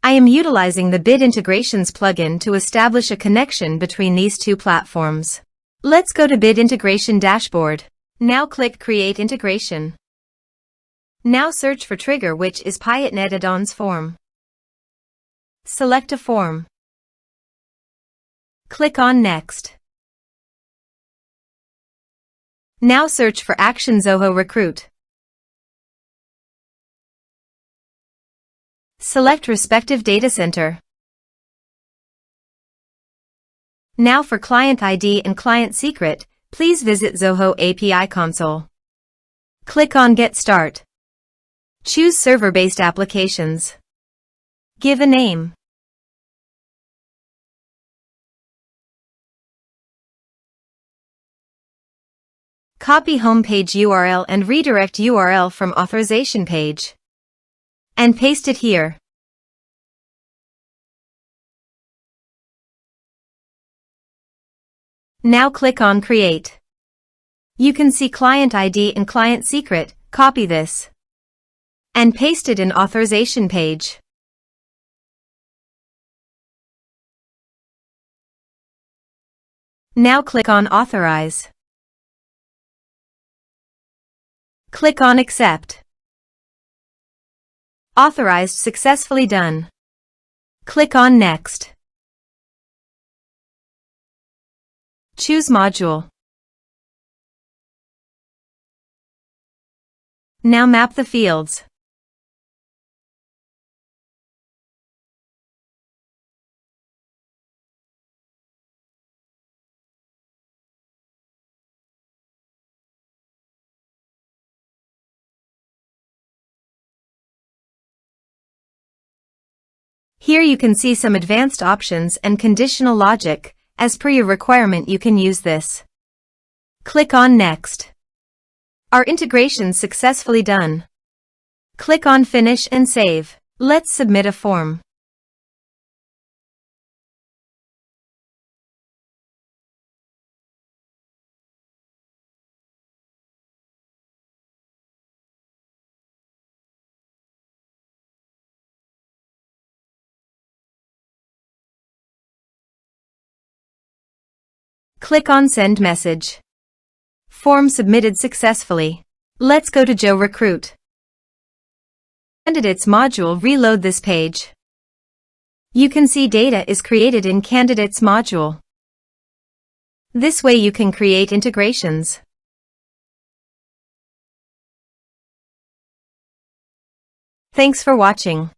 I am utilizing the Bit Integrations plugin to establish a connection between these two platforms. Let's go to Bit Integration Dashboard. Now click Create Integration. Now search for trigger, which is Piotnet Addons form. Select a form. Click on Next. Now search for action Zoho Recruit. Select respective data center. Now for client ID and client secret, please visit Zoho API Console. Click on Get Start. Choose server-based applications. Give a name. Copy homepage URL and redirect URL from authorization page. And paste it here. Now click on Create. You can see client ID and client secret. Copy this and paste it in authorization page. Now click on Authorize. Click on Accept. Authorized successfully done. Click on Next. Choose module. Now map the fields. Here you can see some advanced options and conditional logic. As per your requirement, you can use this. Click on Next. Our integration successfully done. Click on Finish and Save. Let's submit a form. Click on Send Message. Form submitted successfully. Let's go to Zoho Recruit. Candidates module. Reload this page. You can see data is created in Candidates module. This way you can create integrations. Thanks for watching.